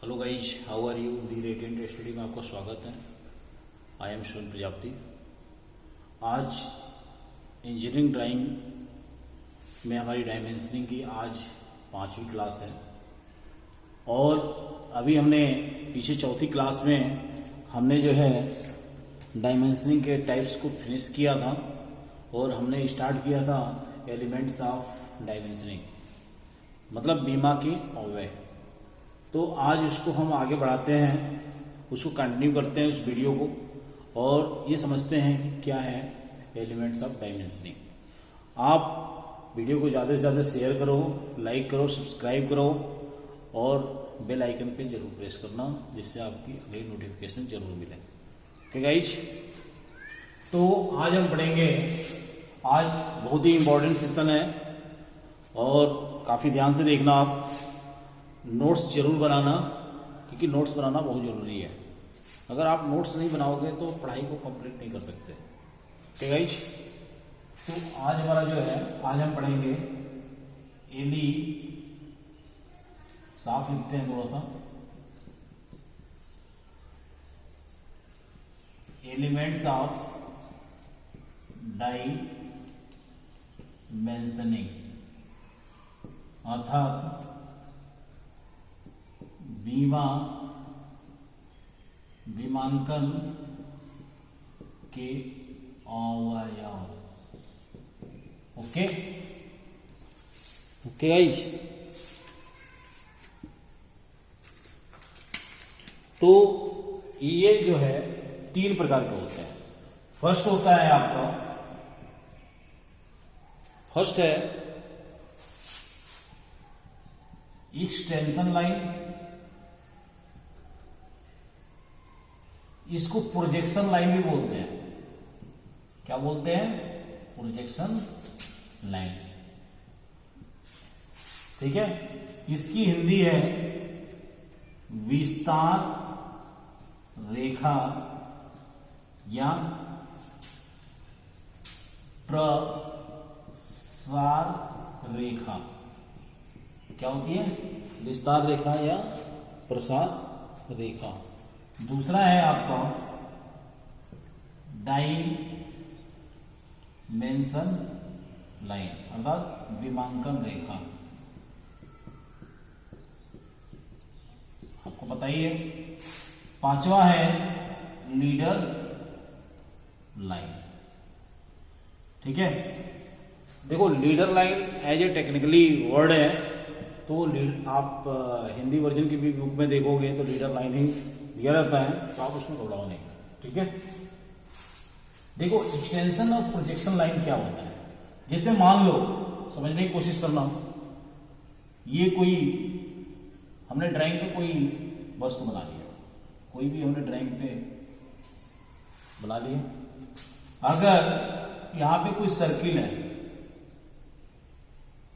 Hello guys, how are you. The radiant study में आपका स्वागत है। I am Shravan Prajapati. आज इंजीनियरिंग ड्राइंग में हमारी डायमेंशनिंग की आज 5वीं क्लास है और अभी हमने पीछे चौथी क्लास में हमने जो है डायमेंशनिंग के टाइप्स को फिनिश किया था और हमने स्टार्ट किया था एलिमेंट्स ऑफ डायमेंशनिंग, मतलब बीमा की अव्यय। तो आज उसको हम आगे बढ़ाते हैं, उसको कंटिन्यू करते हैं उस वीडियो को और ये समझते हैं कि क्या है एलिमेंट्स ऑफ डायमेंशनिंग। आप वीडियो को ज़्यादा से ज़्यादा शेयर करो, लाइक करो, सब्सक्राइब करो और बेल आइकन पे जरूर प्रेस करना, जिससे आपकी अगली नोटिफिकेशन जरूर मिले। ओके गाइज, तो आज हम पढ़ेंगे। आज बहुत ही इम्पोर्टेंट सेशन है और काफ़ी ध्यान से देखना। आप नोट्स जरूर बनाना, क्योंकि नोट्स बनाना बहुत जरूरी है। अगर आप नोट्स नहीं बनाओगे तो पढ़ाई को कंप्लीट नहीं कर सकते। ठीक है गाइज, तो आज हमारा जो है, आज हम पढ़ेंगे एली, साफ लिखते हैं थोड़ा सा, एलिमेंट्स ऑफ डायमेंशनिंग, अर्थात विमांकन के अवयव। ओके ओके गाइज, तो ये जो है 3 प्रकार के होते हैं। फर्स्ट होता है आपका, फर्स्ट है एक्सटेंशन लाइन, इसको प्रोजेक्शन लाइन भी बोलते हैं। क्या बोलते हैं? Projection line. ठीक है, इसकी हिंदी है विस्तार रेखा या प्रसार रेखा। क्या होती है? विस्तार रेखा या प्रसार रेखा। दूसरा है आपका डायमेंशन लाइन, अर्थात विमांकन रेखा। आपको पता ही है। पांचवा है लीडर लाइन। ठीक है, देखो leader line as a technically word है, तो आप हिंदी वर्जन की भी बुक में देखोगे तो लीडर लाइन ही दिया रहता है, तो आप उसमें घबराओ नहीं। ठीक है, देखो एक्सटेंशन और प्रोजेक्शन लाइन क्या होता है। जैसे मान लो, समझने की कोशिश करना, ये कोई हमने ड्राइंग पे कोई वस्तु बना लिया, कोई भी हमने ड्राइंग पे बना लिया। अगर यहां पे कोई सर्किल है,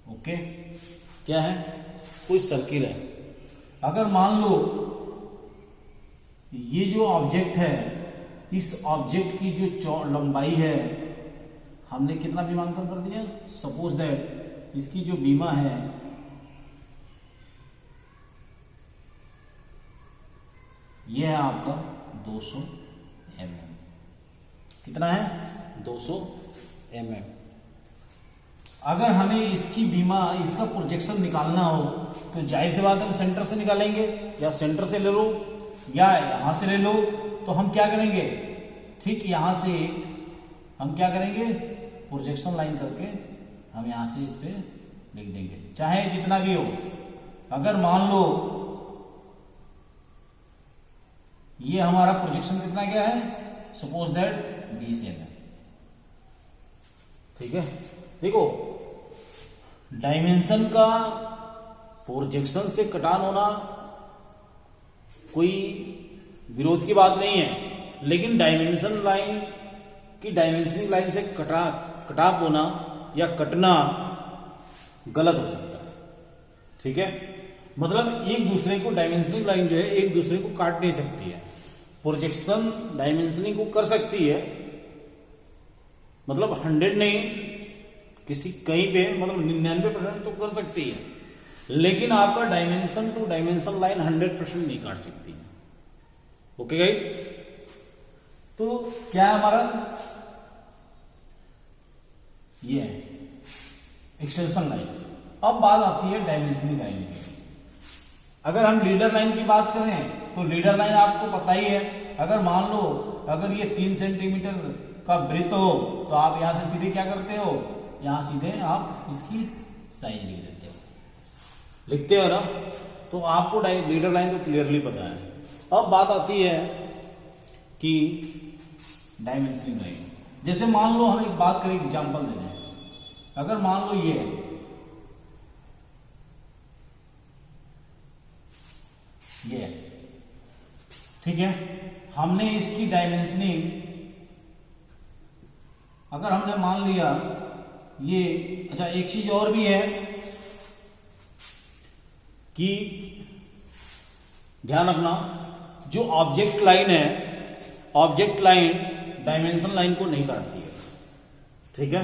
ओके, क्या है? कोई सर्किल है। अगर मान लो ये जो ऑब्जेक्ट है, इस ऑब्जेक्ट की जो लंबाई है, हमने कितना विमांकन कर दिया? सपोज दैट इसकी जो बीमा है ये है आपका 200 mm। कितना है? 200 mm। अगर हमें इसकी बीमा, इसका प्रोजेक्शन निकालना हो तो जाहिर सी बात है हम सेंटर से निकालेंगे, या सेंटर से ले लो या यहां से ले लो। तो हम क्या करेंगे? ठीक यहां से हम क्या करेंगे? प्रोजेक्शन लाइन करके हम यहां से इस पे लिख देंगे, चाहे जितना भी हो। अगर मान लो ये हमारा प्रोजेक्शन कितना क्या है, सपोज दैट 20 mm। ठीक है, देखो डायमेंशन का प्रोजेक्शन से कटान होना कोई विरोध की बात नहीं है, लेकिन डायमेंशन लाइन की डायमेंशनिंग लाइन से कटाव होना या कटना गलत हो सकता है। ठीक है, मतलब एक दूसरे को, डायमेंशनिंग लाइन जो है एक दूसरे को काट नहीं सकती है। प्रोजेक्शन डायमेंशनिंग को कर सकती है, मतलब 100 नहीं, किसी कहीं पे मतलब 99% तो कर सकती है, लेकिन आपका डायमेंशन टू डायमेंशन लाइन 100% नहीं काट सकती है। ओके गाइस, तो क्या है हमारा, ये है एक्सटेंशन लाइन। अब बात आती है डायमेंशनिंग लाइन की। अगर हम लीडर लाइन की बात करें तो लीडर लाइन आपको पता ही है, अगर मान लो अगर ये 3 सेंटीमीटर का ब्रेथ हो तो आप यहां से सीधे क्या करते हो, यहां सीधे आप इसकी साइज लिख देते हो, लिखते हो ना। तो आपको लीडर लाइन तो क्लियरली पता है। अब बात आती है कि डायमेंशनिंग लाइन। जैसे मान लो हम एक बात करें, एग्जांपल दे दें, अगर मान लो ये ठीक है, हमने इसकी डायमेंशनिंग अगर हमने मान लिया ये, अच्छा एक चीज और भी है कि ध्यान रखना, जो ऑब्जेक्ट लाइन है, ऑब्जेक्ट लाइन डायमेंशन लाइन को नहीं काटती है। ठीक है,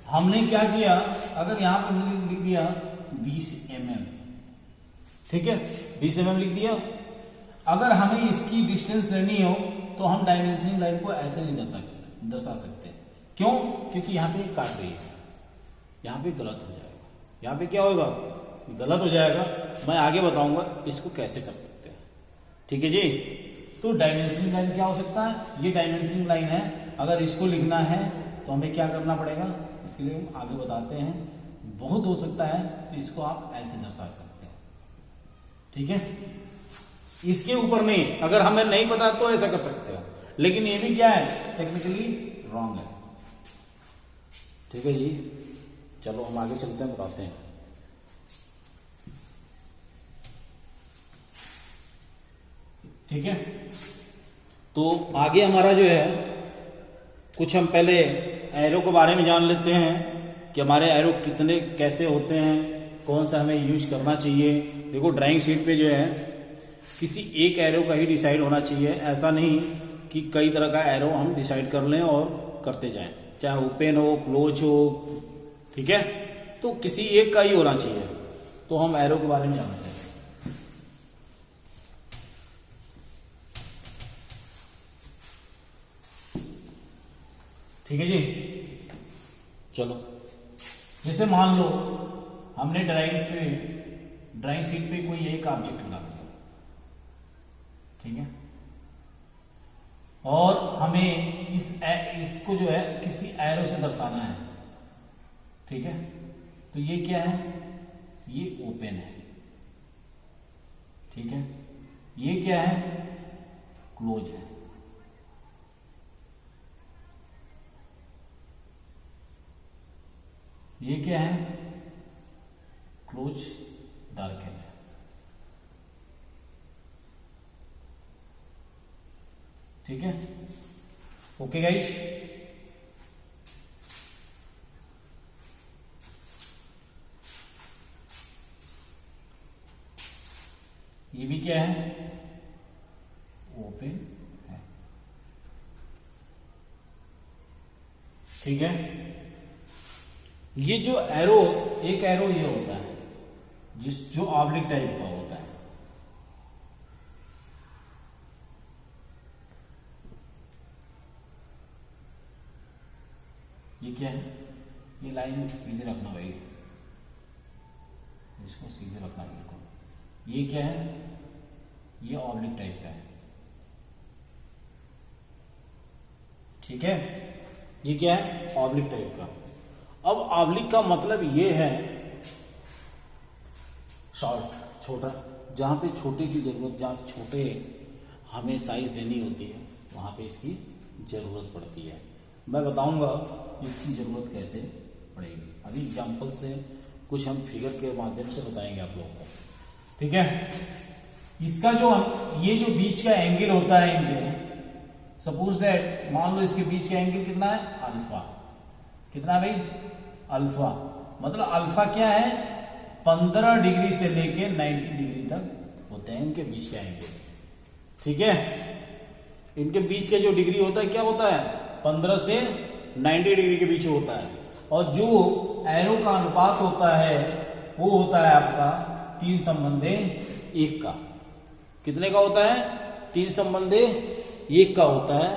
हमने क्या किया, अगर यहां पर हमने लिख दिया 20 mm, ठीक है 20 mm लिख दिया। अगर हमें इसकी डिस्टेंस लेनी हो तो हम डायमेंशनिंग लाइन को ऐसे नहीं दर्शा सकते। क्यों? क्योंकि यहां पे काट रही है, यहां पे गलत हो जाएगा, यहां पे क्या होगा, गलत हो जाएगा। मैं आगे बताऊंगा इसको कैसे कर सकते हैं। ठीक है जी, तो डायमेंशनिंग लाइन क्या हो सकता है, ये डायमेंशनिंग लाइन है। अगर इसको लिखना है तो हमें क्या करना पड़ेगा, इसके लिए हम आगे बताते हैं। बहुत हो सकता है तो इसको आप ऐसे दर्शा सकते हैं। ठीक है, इसके ऊपर नहीं, अगर हमें नहीं पता तो ऐसा कर सकते हो, लेकिन ये भी क्या है, टेक्निकली रॉन्ग है। ठीक है जी, चलो हम आगे चलते हैं, बताते हैं। ठीक है, तो आगे हमारा जो है, कुछ हम पहले एरो के बारे में जान लेते हैं कि हमारे एरो कितने कैसे होते हैं, कौन सा हमें यूज करना चाहिए। देखो ड्राइंग शीट पे जो है किसी एक एरो का ही डिसाइड होना चाहिए, ऐसा नहीं कि कई तरह का एरो हम डिसाइड कर लें और करते जाएं, चाहे ओपन हो क्लोज हो। ठीक है, तो किसी एक का ही होना चाहिए। तो हम एरो के बारे में जानते हैं। ठीक है जी, चलो जैसे मान लो हमने ड्राइंग शीट पे कोई एक ऑब्जेक्ट बना दिया, ठीक है, और हमें इसको जो है किसी एरो से दर्शाना है। ठीक है, तो ये क्या है, ये ओपन है। ठीक है, ये क्या है, क्लोज है। ये क्या है, क्लोज डार्कन है। ठीक है, ओके गाइस, ये भी क्या है, ओपन है। ठीक है, ये जो एरो, एक एरो ये होता है जो ऑब्लिक टाइप का होता है। ये क्या है, ये लाइन सीधे रखना भाई, इसको सीधे रखना बिल्कुल। ये क्या है, ये ऑब्लिक टाइप का है। ठीक है, ये क्या है, ऑब्लिक टाइप का। अब ऑब्लिक का मतलब ये है शॉर्ट, छोटा, जहां पे छोटे की जरूरत, जहां छोटे हमें साइज देनी होती है वहां पे इसकी जरूरत पड़ती है। मैं बताऊंगा इसकी जरूरत कैसे पड़ेगी, अभी एग्जांपल से कुछ हम फिगर के माध्यम से बताएंगे आप लोगों को। ठीक है, इसका जो ये जो बीच का एंगल होता है इनके, सपोज दैट मान लो इसके बीच का एंगल कितना है, अल्फा। कितना भाई, अल्फा। मतलब अल्फा क्या है, 15 डिग्री से लेके 90 डिग्री तक होते हैं इनके बीच का एंगल। ठीक है, इनके बीच का जो डिग्री होता है क्या होता है, 15 से 90 डिग्री के बीच होता है। और जो एरो का अनुपात होता है वो होता है आपका 3 संबंधे 1 का। कितने का होता है? 3 संबंधे 1 का होता है,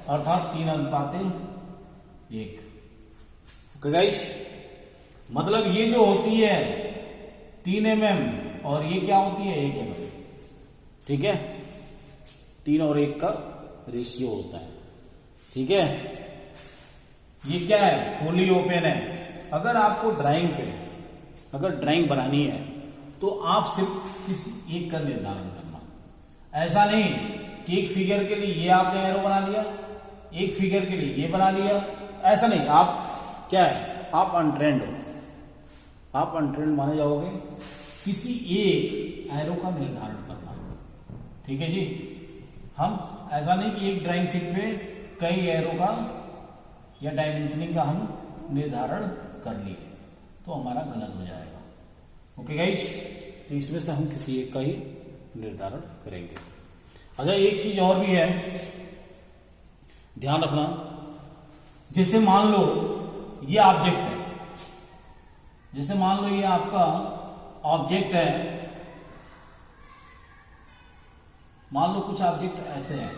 अर्थात 3:1। ओके गाइस, मतलब ये जो होती है 3 mm और ये क्या होती है 1 mm। ठीक है, 3 और 1 का रेशियो होता है। ठीक है, ये क्या है? फुली ओपन है। अगर आपको ड्राइंग पे अगर ड्राइंग बनानी है तो आप सिर्फ किसी एक का निर्धारण करना। ऐसा नहीं कि एक फिगर के लिए ये आपने एरो बना लिया, एक फिगर के लिए ये बना लिया, ऐसा नहीं। आप क्या है? आप अनट्रेंड हो, आप अनट्रेंड माने जाओगे। किसी एक एरो का निर्धारण करना। ठीक है जी, हम ऐसा नहीं कि एक ड्राइंग शीट पे कई एरो का या डायमेंशनिंग का हम निर्धारण कर लिए तो हमारा गलत हो जाएगा। ओके गाइस, तो इसमें से हम किसी एक का ही निर्धारण करेंगे। अच्छा, एक चीज और भी है, ध्यान रखना। जैसे मान लो ये ऑब्जेक्ट है, जैसे मान लो ये आपका ऑब्जेक्ट है, मान लो कुछ ऑब्जेक्ट ऐसे है,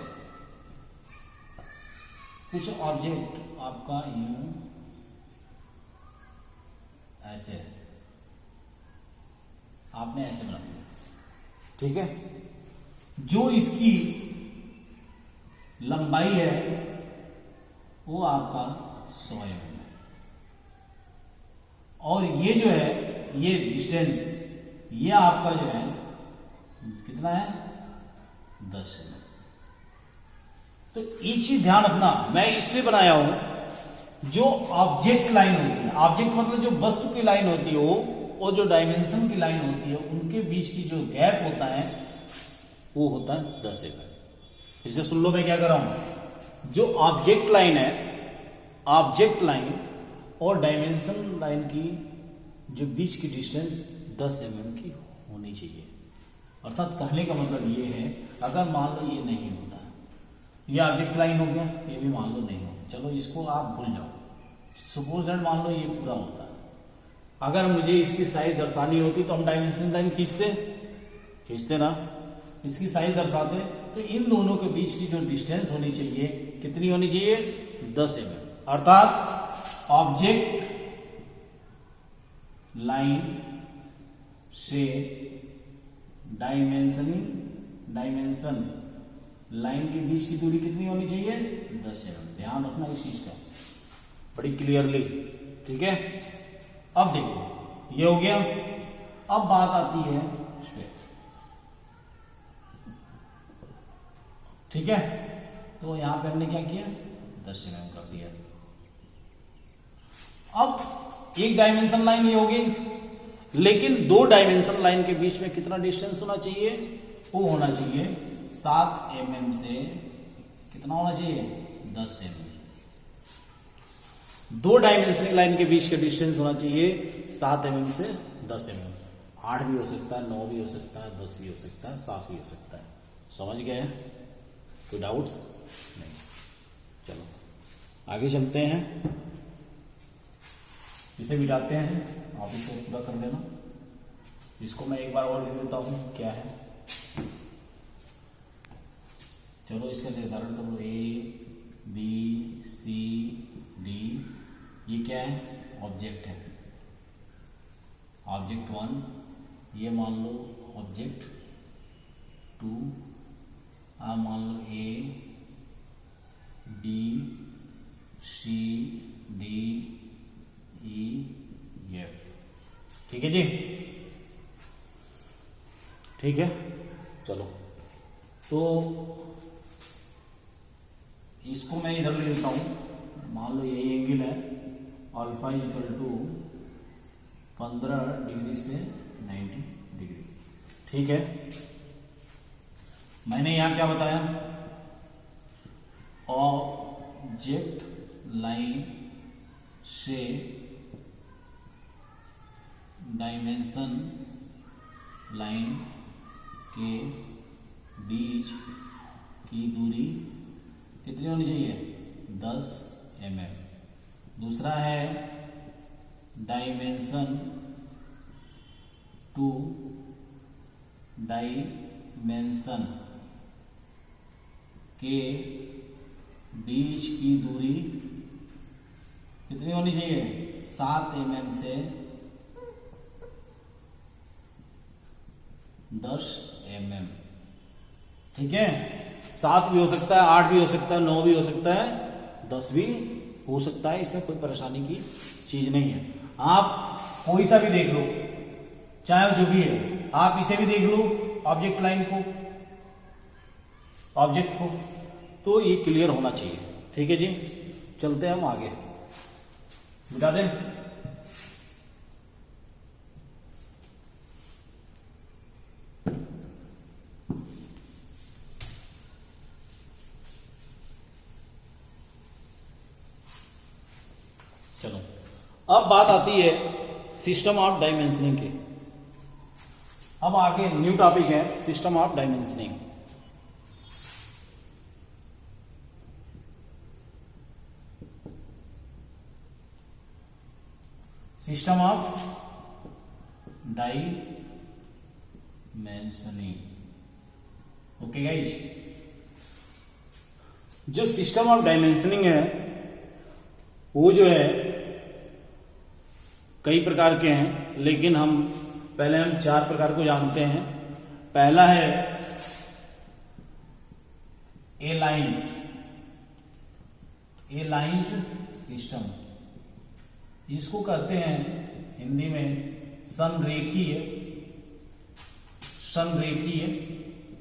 कुछ ऑब्जेक्ट आपका यूं ऐसे है, आपने ऐसे बना दिया। ठीक है, जो इसकी लंबाई है वो आपका 100 mm है, और ये जो है ये डिस्टेंस ये आपका जो है कितना है? 10 mm। तो एक चीज ध्यान रखना, मैं इसलिए बनाया हूं, जो ऑब्जेक्ट लाइन होती है, ऑब्जेक्ट मतलब जो वस्तु की लाइन होती है वो, और जो डायमेंशन की लाइन होती है उनके बीच की जो गैप होता है वो होता है 10 mm। फिर से सुन लो मैं क्या कर रहा हूं। जो ऑब्जेक्ट लाइन है, ऑब्जेक्ट लाइन और डायमेंशन लाइन की जो बीच की डिस्टेंस 10 mm की होनी चाहिए। अर्थात कहने का मतलब ये है, अगर मान लो ये नहीं होता, ये ऑब्जेक्ट लाइन हो गया, ये भी मान लो नहीं होता, चलो इसको आप भूल जाओ। सपोज दैट मान लो ये पूरा होता, अगर मुझे इसकी साइज दर्शानी होती तो हम डायमेंशन लाइन खींचते ना, इसकी साइज दर्शाते। तो इन दोनों के बीच की जो डिस्टेंस होनी चाहिए कितनी होनी चाहिए? 10 mm। अर्थात ऑब्जेक्ट लाइन से डायमेंशन लाइन के बीच की दूरी कितनी होनी चाहिए? 10 mm। ध्यान रखना इस चीज का बड़ी क्लियरली। ठीक है, अब देखो ये हो गया। अब बात आती है इस पे। ठीक है, तो यहां पे हमने क्या किया? 10 mm कर दिया। अब एक डायमेंशन लाइन ये होगी, लेकिन 2 डायमेंशन लाइन के बीच में कितना डिस्टेंस होना चाहिए? वो होना चाहिए 7 mm से कितना होना चाहिए? 10 mm। 2 डायमेंशनल लाइन के बीच का डिस्टेंस होना चाहिए 7 mm से 10 mm। 8 भी हो सकता है, 9 भी हो सकता है, 10 भी हो सकता है, 7 भी हो सकता है। समझ गए? कोई डाउट्स? नहीं। चलो आगे चलते हैं, इसे मिटाते हैं, आप इसे पूरा कर देना। इसको मैं एक बार और लिख देता हूं क्या है। चलो इसका निर्धारण कर लो। A B C D, ये क्या है? ऑब्जेक्ट है। ऑब्जेक्ट 1, ये मान लो ऑब्जेक्ट 2, आप मान लो A B C D E F। ठीक है जी, ठीक है। चलो तो इसको मैं इधर ले लेता हूं। मान लो यही एंगल है, अल्फा इक्वल टू 15 डिग्री से 90 डिग्री। ठीक है, मैंने यहां क्या बताया? ऑब्जेक्ट लाइन से डायमेंशन लाइन के बीच की दूरी कितनी होनी चाहिए? 10 mm। दूसरा है डायमेंशन टू डायमेंशन के बीच की दूरी कितनी होनी चाहिए? 7 mm से 10 mm। ठीक है, 7 भी हो सकता है, 8 भी हो सकता है, 9 भी हो सकता है, 10 भी हो सकता है। इसमें कोई परेशानी की चीज नहीं है। आप कोई सा भी देख लो, चाहे जो भी है, आप इसे भी देख लो, ऑब्जेक्ट लाइन को, ऑब्जेक्ट को, तो ये क्लियर होना चाहिए। ठीक है जी, चलते हैं हम आगे। मिटा दें। चलो, अब बात आती है सिस्टम ऑफ डायमेंशनिंग की। अब आगे न्यू टॉपिक है system of dimensioning. System of dimensioning. Okay guys, जो सिस्टम ऑफ डायमेंशनिंग है वो जो है कई प्रकार के हैं, लेकिन हम पहले 4 प्रकार को जानते हैं। पहला है एलाइन्ड सिस्टम। इसको कहते हैं हिंदी में संरेखीय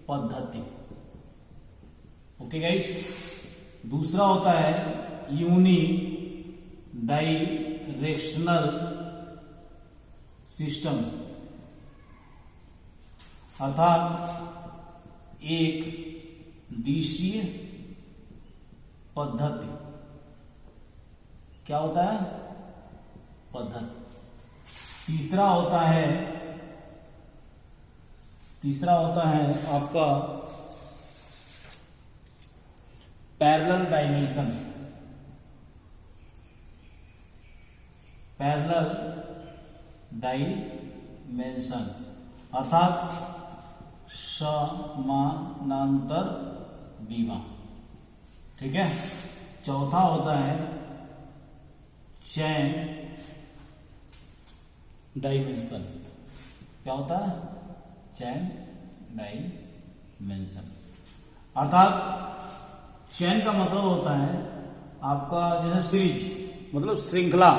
पद्धति। Okay guys. दूसरा होता है यूनी डायरेक्शनल सिस्टम, अर्थात एक दिशीय पद्धति। क्या होता है? पद्धति। तीसरा होता है आपका पैरेलल डायमेंशन। अर्थात समानांतर बीमा। ठीक है। चौथा होता है चैन डायमेंशन। क्या होता है? चैन डायमेंशन। अर्थात चैन का मतलब होता है आपका जैसे सीरीज, मतलब श्रृंखला,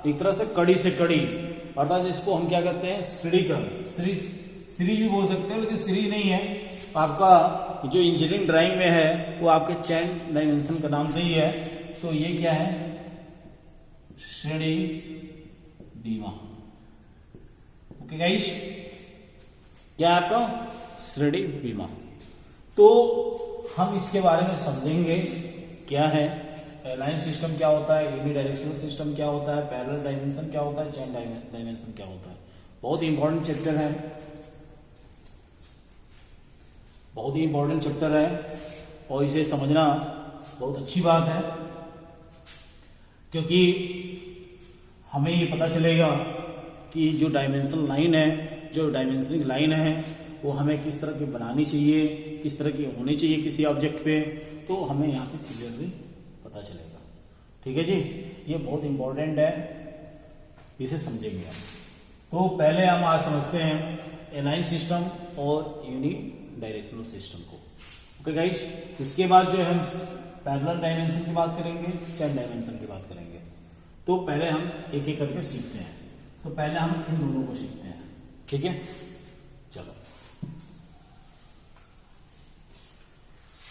एक तरह से कड़ी से कड़ी, अर्थात इसको हम क्या कहते हैं? सीरीज भी बोल सकते हैं, लेकिन सीरीज नहीं है। आपका जो इंजीनियरिंग ड्राइंग में है वो आपके चैन डायमेंशन का नाम से ही है। तो ये क्या है? श्रेणी बीमा। ओके गाइस, क्या है आपका? श्रेणी बीमा। तो हम इसके बारे में समझेंगे क्या है एलाइन सिस्टम, क्या होता है यूनी डायरेक्शनल सिस्टम, क्या होता है पैरेलल डायमेंशन, क्या होता है चैन डायमेंशन, क्या होता है। बहुत ही इंपॉर्टेंट चैप्टर है, बहुत ही इंपॉर्टेंट चैप्टर है, और इसे समझना बहुत अच्छी बात है, क्योंकि हमें ये पता चलेगा कि जो डायमेंशन लाइन है, जो डायमेंशनिंग लाइन है, वो हमें किस तरह की बनानी चाहिए, किस तरह की होनी चाहिए किसी ऑब्जेक्ट पे, तो हमें यहाँ पे क्लियरली पता चलेगा। ठीक है जी, ये बहुत इंपॉर्टेंट है, इसे समझेंगे हम। तो पहले हम आज समझते हैं एलाइन सिस्टम और यूनी डायरेक्शनल सिस्टम को। ओके गाइस, इसके बाद जो है हम पैरेलल डायमेंशन की बात करेंगे, चैन डायमेंशन की बात करेंगे। तो पहले हम एक एक करके सीखते हैं। तो पहले हम इन दोनों को सीखते हैं। ठीक है, चलो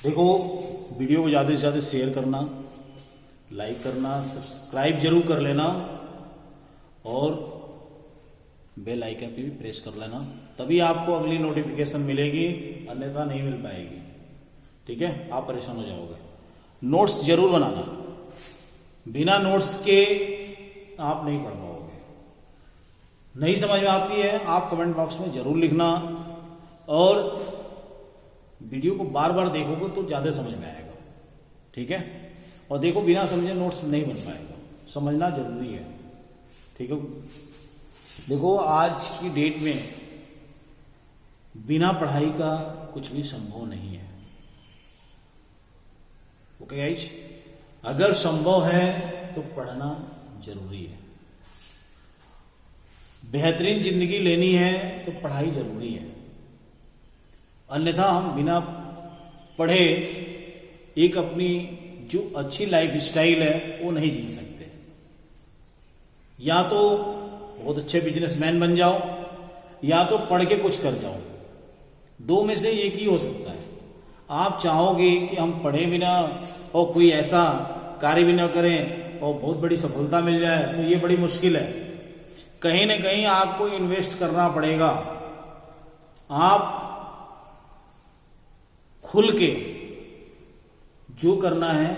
देखो, वीडियो को ज्यादा से ज्यादा शेयर करना, लाइक करना, सब्सक्राइब जरूर कर लेना, और बेल आइकन पे भी प्रेस कर लेना, तभी आपको अगली नोटिफिकेशन मिलेगी, अन्यथा नहीं मिल पाएगी। ठीक है, आप परेशान हो जाओगे। नोट्स जरूर बनाना, बिना नोट्स के आप नहीं पढ़ पाओगे। नहीं समझ में आती है आप कमेंट बॉक्स में जरूर लिखना, और वीडियो को बार बार देखोगे तो ज्यादा समझ में आएगा। ठीक है, और देखो बिना समझे नोट्स नहीं बन पाएगा, समझना जरूरी है। ठीक है, देखो, आज की डेट में बिना पढ़ाई का कुछ भी संभव नहीं है। ओके गाइस, अगर संभव है तो पढ़ना जरूरी है। बेहतरीन जिंदगी लेनी है तो पढ़ाई जरूरी है, अन्यथा हम बिना पढ़े एक अपनी जो अच्छी लाइफ स्टाइल है वो नहीं जी सकते। या तो बहुत अच्छे बिजनेसमैन बन जाओ, या तो पढ़ के कुछ कर जाओ, दो में से एक ही हो सकता है। आप चाहोगे कि हम पढ़े भी ना और कोई ऐसा कार्य भी ना करें और बहुत बड़ी सफलता मिल जाए, तो ये बड़ी मुश्किल है। कहीं ना कहीं आपको इन्वेस्ट करना पड़ेगा। आप खुल के जो करना है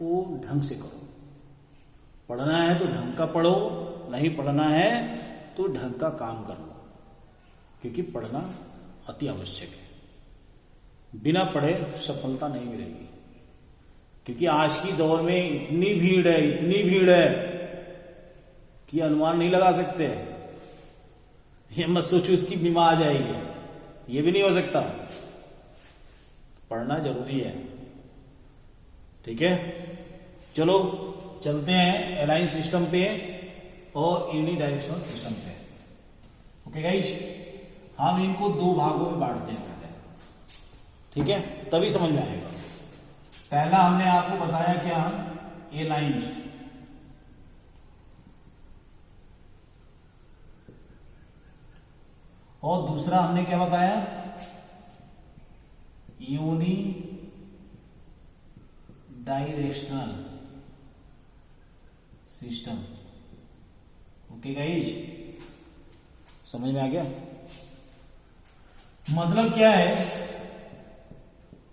वो ढंग से करो। पढ़ना है तो ढंग का पढ़ो, नहीं पढ़ना है तो ढंग का काम कर लो, क्योंकि पढ़ना अति आवश्यक है। बिना पढ़े सफलता नहीं मिलेगी, क्योंकि आज की दौर में इतनी भीड़ है कि अनुमान नहीं लगा सकते। ये मत सोचो इसकी बीमा आ जाएगी, ये भी नहीं हो सकता। पढ़ना जरूरी है, ठीक है। चलो चलते हैं अलाइन सिस्टम पे और यूनिडायरेक्शनल सिस्टम पे। ओके गाइस, हम इनको दो भागों में बांटते हैं पहले, ठीक है, तभी समझ में आएगा। पहला हमने आपको बताया क्या, अलाइन्ड, और दूसरा हमने क्या बताया, unidirectional system. Okay guys, समझ में आ गया। मतलब क्या है,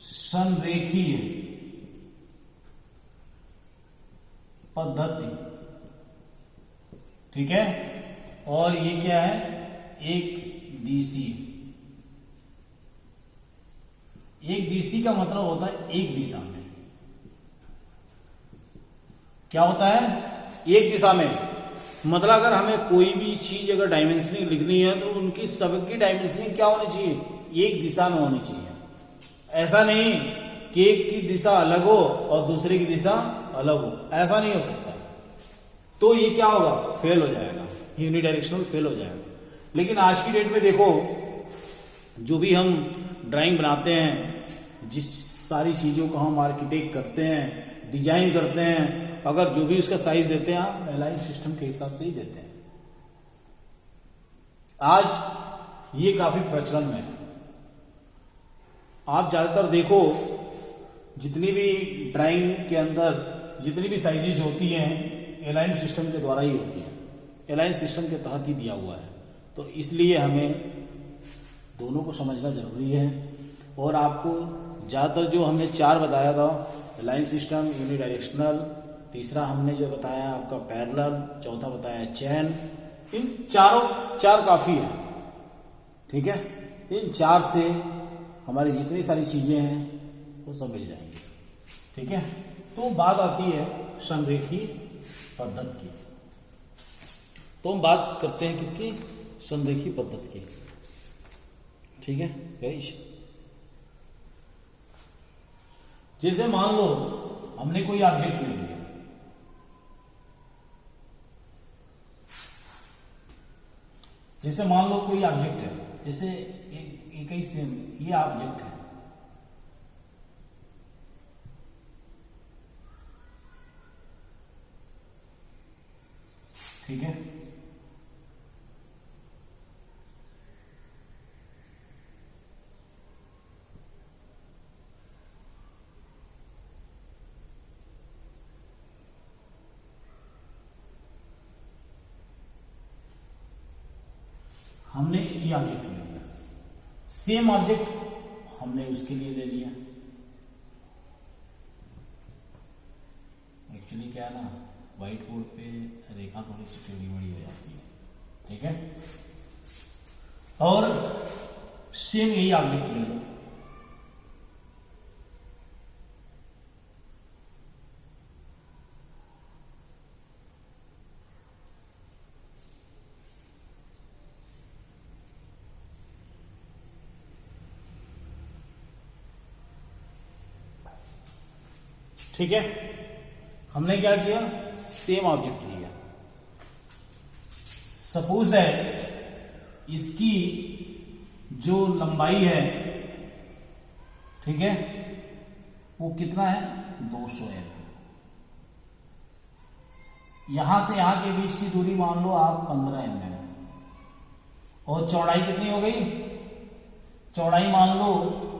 संरेखीय पद्धति, ठीक है। और ये क्या है, एक दिशीय। एक दिशी का मतलब होता है एक दिशा में। क्या होता है, एक दिशा में। मतलब अगर हमें कोई भी चीज अगर डायमेंशनिंग लिखनी है तो उनकी सबकी डायमेंशनिंग क्या होनी चाहिए, एक दिशा में होनी चाहिए। ऐसा नहीं कि एक की दिशा अलग हो और दूसरे की दिशा अलग हो, ऐसा नहीं हो सकता। तो ये क्या होगा, फेल हो जाएगा, यूनिडायरेक्शनल फेल हो जाएगा। लेकिन आज की डेट में देखो, जो भी हम ड्राइंग बनाते हैं, जिस सारी चीजों को हम आर्किटेक्ट करते हैं, डिजाइन करते हैं, अगर जो भी उसका साइज देते हैं आप अलाइन सिस्टम के हिसाब से ही देते हैं। आज ये काफी प्रचलन में है। आप ज्यादातर देखो, जितनी भी ड्राइंग के अंदर जितनी भी साइजेज होती हैं अलाइन सिस्टम के द्वारा ही होती हैं, अलाइन सिस्टम के तहत ही दिया हुआ है। तो इसलिए हमें दोनों को समझना जरूरी है। और आपको ज्यादातर जो हमने चार बताया था, अलाइन सिस्टम, यूनिडायरेक्शनल, तीसरा हमने जो बताया आपका पैरेलल, चौथा बताया चैन, इन चार काफी है, ठीक है। इन चार से हमारी जितनी सारी चीजें हैं वो सब मिल जाएंगी, ठीक है। तो बात आती है संरेखी पद्धति की। तो हम बात करते हैं किसकी, संरेखी पद्धति की, ठीक है गाइस। जैसे मान लो हमने कोई ऑब्जेक्ट ले लिया, जैसे मान लो कोई ऑब्जेक्ट है, जैसे एक ही सेम ये ऑब्जेक्ट है, ठीक है। हमने ये ऑब्जेक्ट ले लिया, सेम ऑब्जेक्ट हमने उसके लिए ले लिया। एक्चुअली क्या है ना, व्हाइट बोर्ड पे रेखा थोड़ी सी टेढ़ी मेढ़ी हो जाती है, ठीक है। और सेम यही ऑब्जेक्ट ले लो, ठीक है, हमने क्या किया, सेम ऑब्जेक्ट लिया। सपोज दैट इसकी जो लंबाई है, ठीक है, वो कितना है, 200 है। यहां से यहां के बीच की दूरी मान लो आप 15 mm, और चौड़ाई कितनी हो गई, चौड़ाई मान लो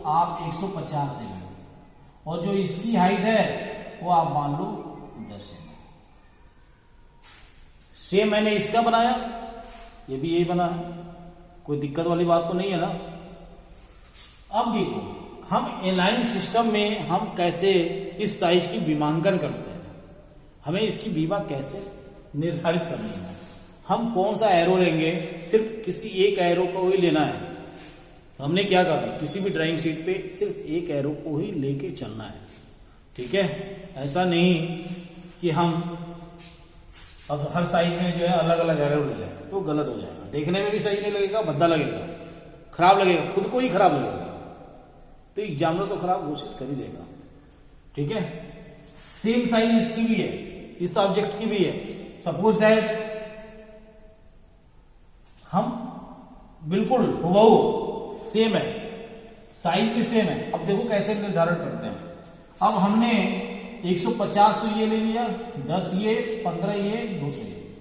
आप 150 mm, और जो इसकी हाइट है वो आप मान लो 10 mm। सेम मैंने इसका बनाया, ये भी यही बना है, कोई दिक्कत वाली बात तो नहीं है ना। अब देखो हम एलाइन सिस्टम में हम कैसे इस साइज की विमांकन करते हैं, हमें इसकी बीमा कैसे निर्धारित करनी है। हम कौन सा एरो लेंगे, सिर्फ किसी एक एरो को ही लेना है। हमने क्या कहा, किसी भी ड्राइंग शीट पे सिर्फ एक एरो को ही लेके चलना है, ठीक है। ऐसा नहीं कि हम अब हर साइज में जो है अलग अलग एरो ले लें, तो गलत हो जाएगा, देखने में भी सही नहीं लगेगा, भद्दा लगेगा, खराब लगेगा, खुद को ही खराब लगेगा, तो एग्जामिनर तो खराब घोषित कर ही देगा, ठीक है। सेम साइज इसकी भी है, इस ऑब्जेक्ट की भी है। सपोज दैट हम बिल्कुल हुबहू सेम है, साइज भी सेम है। अब देखो कैसे निर्धारण करते हैं। अब हमने 150 तो ये ले लिया, 10 ये, 15 ये, 200 ये।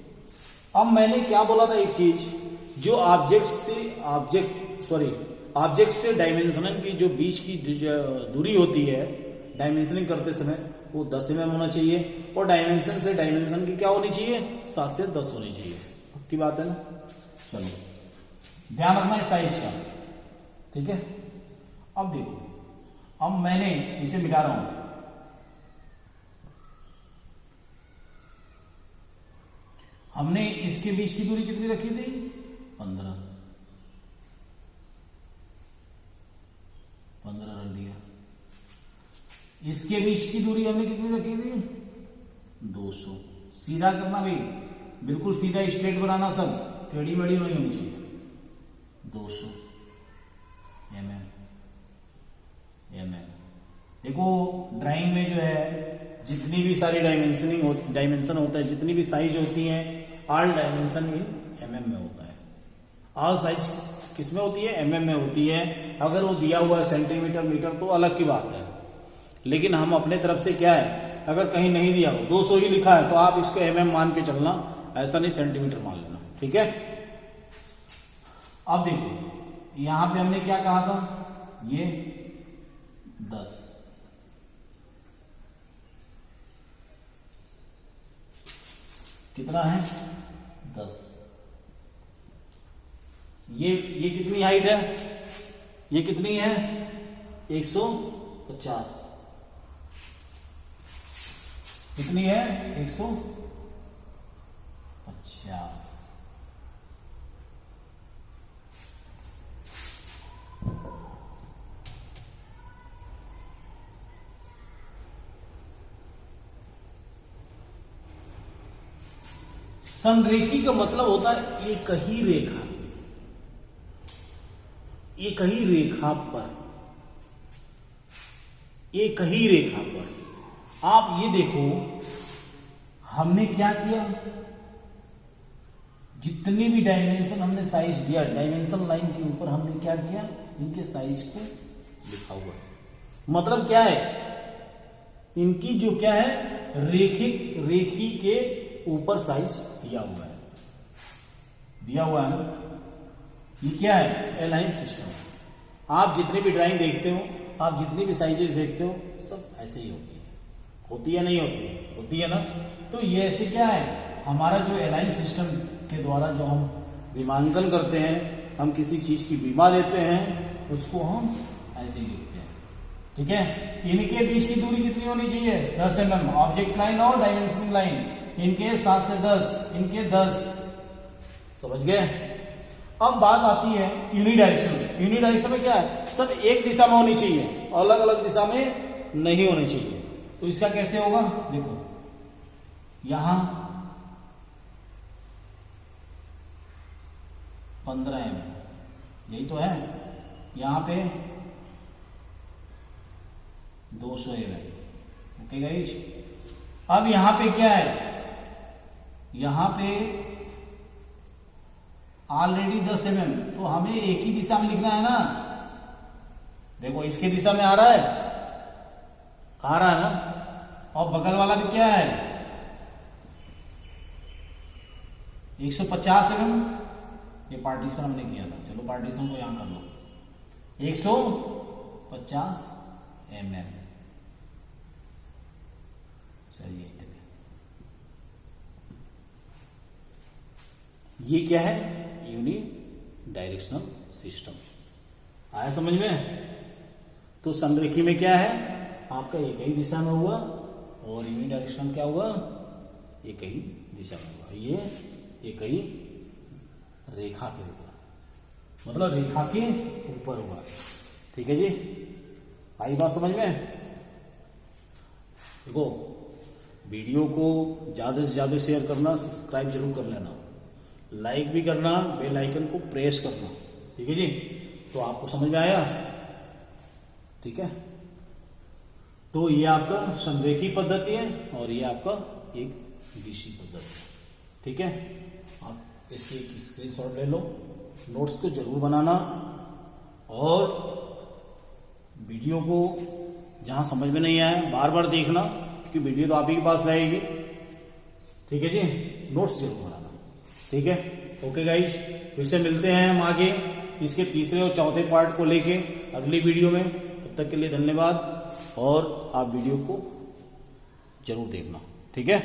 अब मैंने क्या बोला था, एक चीज, जो ऑब्जेक्ट से डायमेंशन की जो बीच की दूरी होती है डायमेंशनिंग करते समय, वो 10 mm होना चाहिए, और डायमेंशन से डायमेंशन की क्या होनी चाहिए, 7 से 10 होनी चाहिए। पक्की बात है ना। चलो ध्यान रखना इस साइज का, ठीक है। अब देखो, अब मैंने इसे मिटा रहा हूं। हमने इसके बीच की दूरी कितनी रखी थी, 15 रख दिया। इसके बीच की दूरी हमने कितनी रखी थी, 200। सीधा करना भाई, बिल्कुल सीधा स्ट्रेट बनाना, सब टेढ़ी मेढ़ी नहीं होनी चाहिए। 200 mm। देखो ड्राइंग में जो है जितनी भी सारी डायमेंशन होता है, जितनी भी साइज होती है, ऑल डायमेंशन इन mm में होता है। ऑल साइज किस में होती है, mm में होती है। अगर वो दिया हुआ है सेंटीमीटर मीटर तो अलग की बात है, लेकिन हम अपने तरफ से क्या है, अगर कहीं नहीं दिया हो, 200 ही लिखा है, तो आप इसको mm मान के चलना, ऐसा नहीं सेंटीमीटर मान लेना, ठीक है। अब देखो यहां पे हमने क्या कहा था, ये 10, कितना है, 10। ये कितनी हाइट है, ये कितनी है, 150। कितनी है, 150। संरेखी का मतलब होता है एक ही रेखा पर आप ये देखो, हमने क्या किया, जितनी भी डायमेंशन हमने साइज दिया, डायमेंशन लाइन के ऊपर हमने क्या किया, इनके साइज को लिखा हुआ है। मतलब क्या है, इनकी जो क्या है, रेखी के ऊपर साइज दिया हुआ है ना। ये क्या है, एलाइन सिस्टम। आप जितनी भी ड्राइंग देखते हो, आप जितनी भी साइजेस देखते हो, सब ऐसे ही होती है नहीं होती है, होती है ना। तो ये ऐसे क्या है, हमारा जो एलाइन सिस्टम के द्वारा जो हम विमांकन करते हैं, हम किसी चीज की बीमा देते हैं, उसको हम ऐसे ही लिखते हैं, ठीक है। इनके बीच की दूरी कितनी होनी चाहिए, 10 mm, ऑब्जेक्ट लाइन और डायमेंशनिंग लाइन, इनके 7 से 10, इनके 10, समझ गए। अब बात आती है यूनिडायरेक्शन। यूनिडायरेक्शन में क्या है, सब एक दिशा में होनी चाहिए, अलग अलग दिशा में नहीं होनी चाहिए। तो इसका कैसे होगा, देखो यहां 15 mm, यही तो है, यहां पे 200 mm, ओके गाइस। अब यहां पे क्या है, यहां पे ऑलरेडी 10 mm, तो हमें एक ही दिशा में लिखना है ना। देखो इसके दिशा में आ रहा है ना, और बगल वाला भी क्या है 150 mm। ये पार्टीशन हमने किया था, चलो पार्टीशन को यहां कर लो 150 mm। चलिए ये क्या है, यूनि डायरेक्शनल सिस्टम। आया समझ में। तो संरेखी में क्या है, आपका एक ही दिशा में हुआ, और यूनि डायरेक्शनल क्या हुआ, एक ही दिशा में हुआ। ये एक ही रेखा के ऊपर, मतलब रेखा के ऊपर हुआ। ठीक है जी, आई बात समझ में। देखो वीडियो को ज्यादा से ज्यादा शेयर करना, सब्सक्राइब जरूर कर लेना, लाइक भी करना, बेल आइकन को प्रेस करना। ठीक है जी, तो आपको समझ में आया। ठीक है, तो ये आपका संरेखी पद्धति है, और ये आपका एक दिशी पद्धति है। ठीक है, आप इसकी एक स्क्रीनशॉट ले लो, नोट्स को जरूर बनाना, और वीडियो को जहां समझ में नहीं आया बार बार देखना, क्योंकि वीडियो तो आप ही के पास रहेगी। ठीक है जी, नोट्स जरूर बनाना। ठीक है, ओके गाइस, फिर से मिलते हैं हम आगे इसके तीसरे और चौथे पार्ट को लेके अगली वीडियो में। तब तक के लिए धन्यवाद, और आप वीडियो को जरूर देखना। ठीक है।